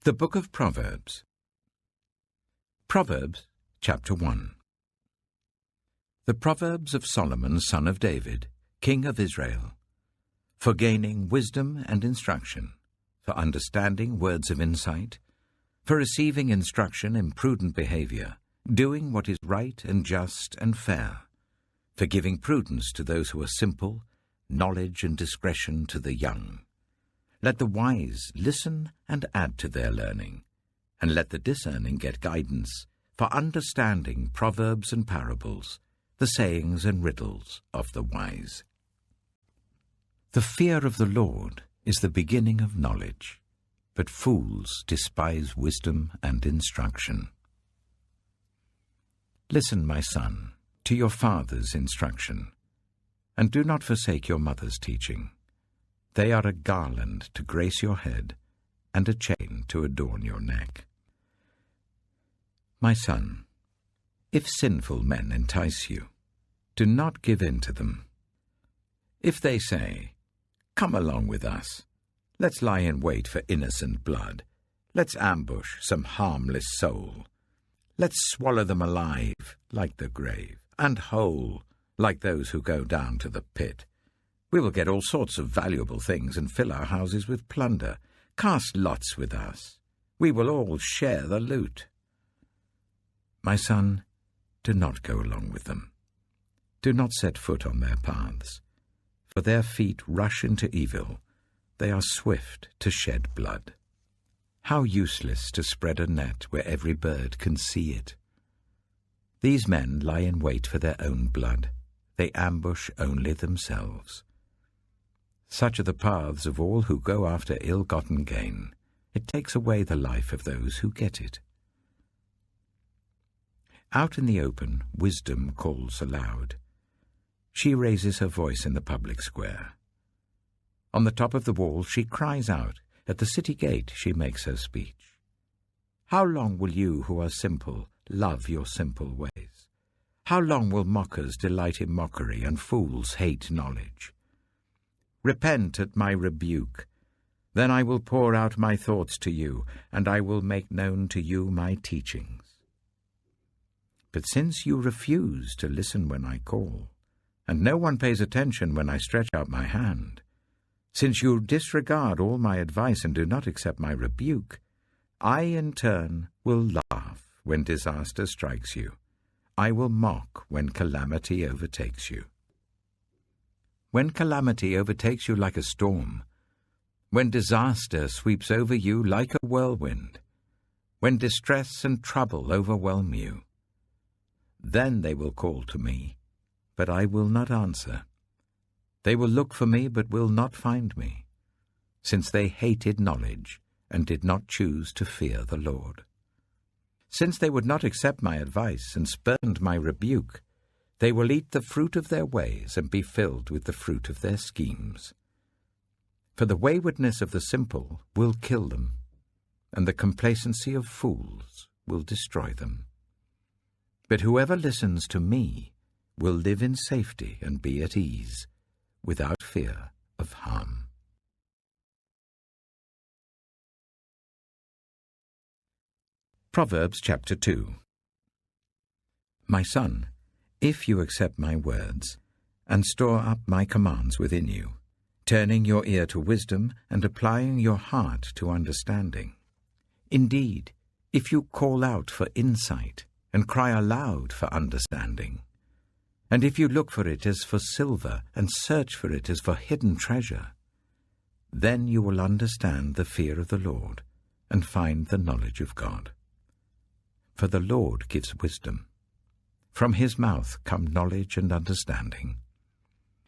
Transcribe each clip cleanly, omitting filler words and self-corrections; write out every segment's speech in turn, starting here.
The Book of Proverbs. Proverbs Chapter 1. The Proverbs of Solomon son of David, king of Israel, for gaining wisdom and instruction, for understanding words of insight, for receiving instruction in prudent behavior, doing what is right and just and fair, for giving prudence to those who are simple, knowledge and discretion to the young. Let the wise listen and add to their learning, and let the discerning get guidance, for understanding proverbs and parables, the sayings and riddles of the wise. The fear of the Lord is the beginning of knowledge, but fools despise wisdom and instruction. Listen, my son, to your father's instruction, and do not forsake your mother's teaching. They are a garland to grace your head, and a chain to adorn your neck. My son, if sinful men entice you, do not give in to them. If they say, "Come along with us, let's lie in wait for innocent blood, let's ambush some harmless soul, let's swallow them alive like the grave, and whole like those who go down to the pit. We will get all sorts of valuable things and fill our houses with plunder. Cast lots with us. We will all share the loot." My son, do not go along with them. Do not set foot on their paths, for their feet rush into evil. They are swift to shed blood. How useless to spread a net where every bird can see it. These men lie in wait for their own blood. They ambush only themselves. Such are the paths of all who go after ill-gotten gain. It takes away the life of those who get it. Out in the open, wisdom calls aloud. She raises her voice in the public square. On the top of the wall she cries out. At the city gate she makes her speech. How long will you who are simple love your simple ways? How long will mockers delight in mockery and fools hate knowledge? Repent at my rebuke. Then I will pour out my thoughts to you, and I will make known to you my teachings. But since you refuse to listen when I call, and no one pays attention when I stretch out my hand, since you disregard all my advice and do not accept my rebuke, I in turn will laugh when disaster strikes you. I will mock when calamity overtakes you. When calamity overtakes you like a storm, when disaster sweeps over you like a whirlwind, when distress and trouble overwhelm you, then they will call to me, but I will not answer. They will look for me, but will not find me, since they hated knowledge and did not choose to fear the Lord. Since they would not accept my advice and spurned my rebuke, they will eat the fruit of their ways and be filled with the fruit of their schemes. For the waywardness of the simple will kill them, and the complacency of fools will destroy them. But whoever listens to me will live in safety and be at ease, without fear of harm. Proverbs Chapter 2. My son, if you accept my words, and store up my commands within you, turning your ear to wisdom and applying your heart to understanding. Indeed, if you call out for insight and cry aloud for understanding, and if you look for it as for silver and search for it as for hidden treasure, then you will understand the fear of the Lord and find the knowledge of God. For the Lord gives wisdom. From his mouth come knowledge and understanding.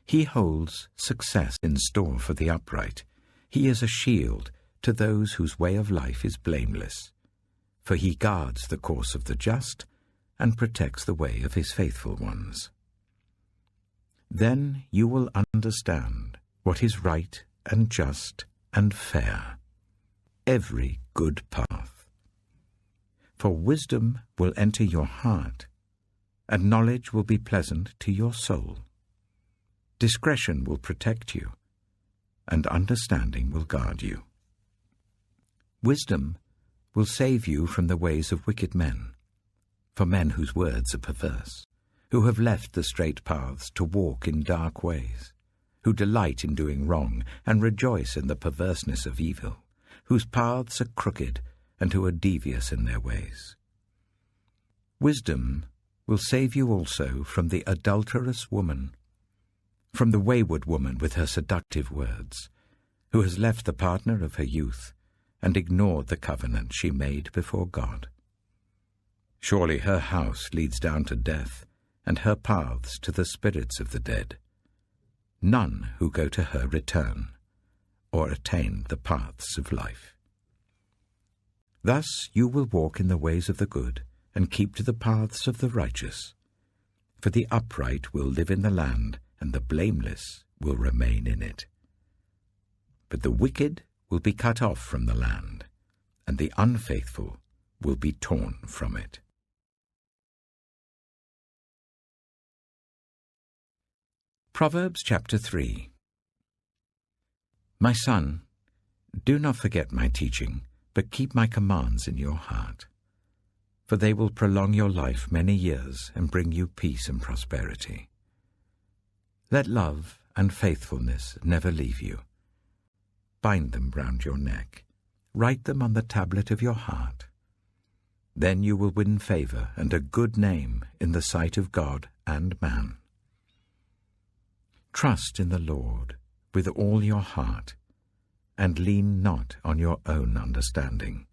He holds success in store for the upright. He is a shield to those whose way of life is blameless. For he guards the course of the just and protects the way of his faithful ones. Then you will understand what is right and just and fair, every good path. For wisdom will enter your heart, and knowledge will be pleasant to your soul. Discretion will protect you, and understanding will guard you. Wisdom will save you from the ways of wicked men, for men whose words are perverse, who have left the straight paths to walk in dark ways, who delight in doing wrong and rejoice in the perverseness of evil, whose paths are crooked and who are devious in their ways. Wisdom will save you also from the adulterous woman, from the wayward woman with her seductive words, who has left the partner of her youth and ignored the covenant she made before God. Surely her house leads down to death, and her paths to the spirits of the dead. None who go to her return, or attain the paths of life. Thus you will walk in the ways of the good, and keep to the paths of the righteous. For the upright will live in the land, and the blameless will remain in it. But the wicked will be cut off from the land, and the unfaithful will be torn from it. Proverbs Chapter 3. My son, do not forget my teaching, but keep my commands in your heart. For they will prolong your life many years and bring you peace and prosperity. Let love and faithfulness never leave you. Bind them round your neck. Write them on the tablet of your heart. Then you will win favor and a good name in the sight of God and man. Trust in the Lord with all your heart, and lean not on your own understanding.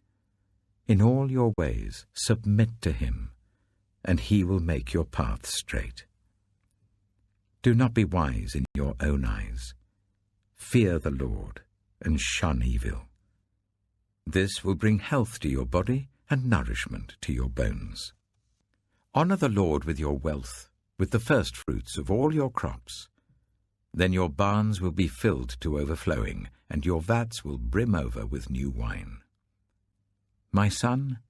In all your ways submit to him, and he will make your paths straight. Do not be wise in your own eyes. Fear the Lord, and shun evil. This will bring health to your body and nourishment to your bones. Honor the Lord with your wealth, with the first fruits of all your crops. Then your barns will be filled to overflowing, and your vats will brim over with new wine. My son,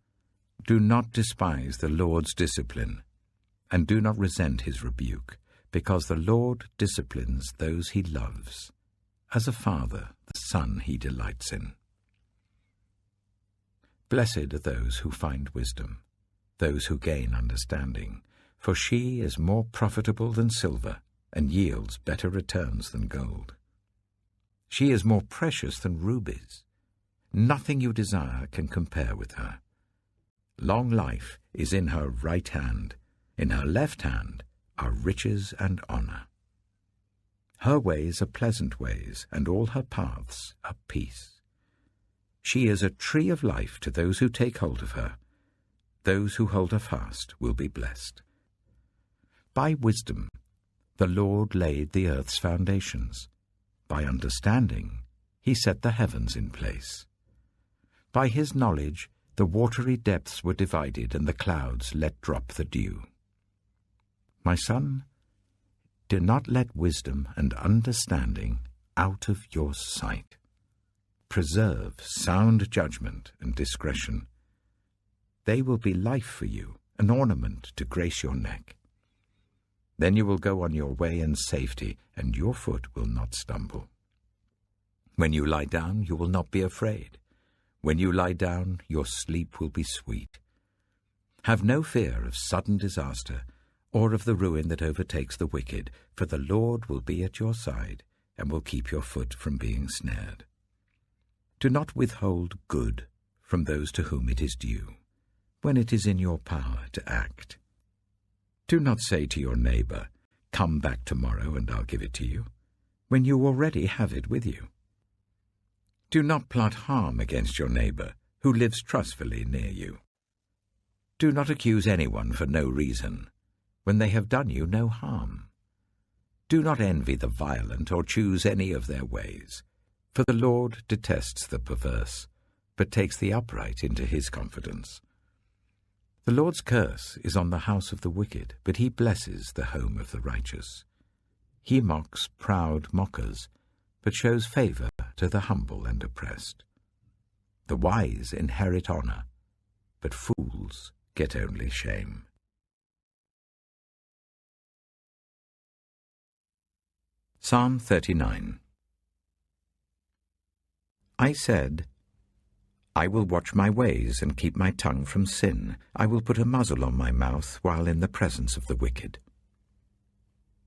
do not despise the Lord's discipline, and do not resent his rebuke, because the Lord disciplines those he loves, as a father the son he delights in. Blessed are those who find wisdom, those who gain understanding, for she is more profitable than silver, and yields better returns than gold. She is more precious than rubies. Nothing you desire can compare with her. Long life is in her right hand. In her left hand are riches and honor. Her ways are pleasant ways, and all her paths are peace. She is a tree of life to those who take hold of her. Those who hold her fast will be blessed. By wisdom the Lord laid the earth's foundations. By understanding he set the heavens in place. By his knowledge the watery depths were divided, and the clouds let drop the dew. My son, do not let wisdom and understanding out of your sight. Preserve sound judgment and discretion. They will be life for you, an ornament to grace your neck. Then you will go on your way in safety, and your foot will not stumble. When you lie down, you will not be afraid. When you lie down, your sleep will be sweet. Have no fear of sudden disaster, or of the ruin that overtakes the wicked, for the Lord will be at your side, and will keep your foot from being snared. Do not withhold good from those to whom it is due, when it is in your power to act. Do not say to your neighbor, "Come back tomorrow and I'll give it to you," when you already have it with you. Do not plot harm against your neighbor who lives trustfully near you. Do not accuse anyone for no reason, when they have done you no harm. Do not envy the violent or choose any of their ways, for the Lord detests the perverse, but takes the upright into his confidence. The Lord's curse is on the house of the wicked, but he blesses the home of the righteous. He mocks proud mockers, but shows favor to the humble and oppressed. The wise inherit honor, but fools get only shame. Psalm 39. I said, I will watch my ways and keep my tongue from sin. I will put a muzzle on my mouth while in the presence of the wicked.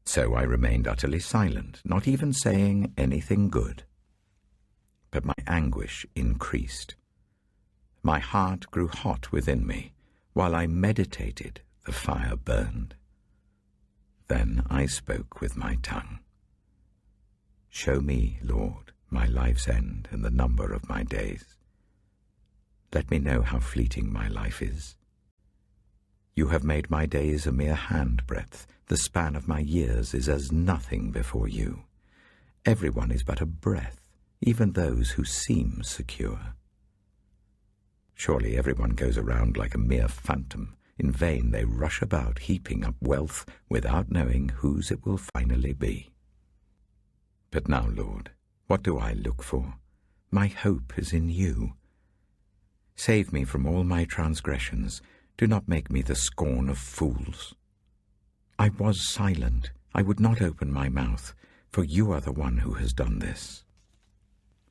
So I remained utterly silent, not even saying anything good. But my anguish increased. My heart grew hot within me. While I meditated, the fire burned. Then I spoke with my tongue. Show me, Lord, my life's end and the number of my days. Let me know how fleeting my life is. You have made my days a mere handbreadth. The span of my years is as nothing before you. Everyone is but a breath, even those who seem secure. Surely everyone goes around like a mere phantom. In vain they rush about, heaping up wealth without knowing whose it will finally be. But now, Lord, what do I look for? My hope is in you. Save me from all my transgressions. Do not make me the scorn of fools. I was silent. I would not open my mouth, for you are the one who has done this.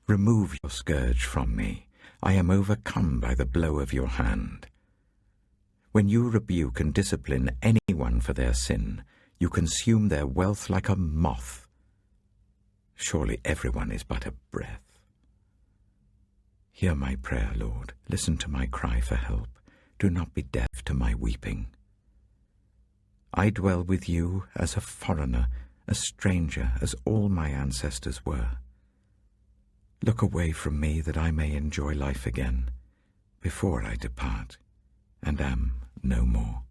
Remove your scourge from me. I am overcome by the blow of your hand. When you rebuke and discipline anyone for their sin, you consume their wealth like a moth. Surely everyone is but a breath. Hear my prayer, Lord. Listen to my cry for help. Do not be deaf to my weeping. I dwell with you as a foreigner, a stranger, as all my ancestors were. Look away from me that I may enjoy life again, before I depart, and am no more.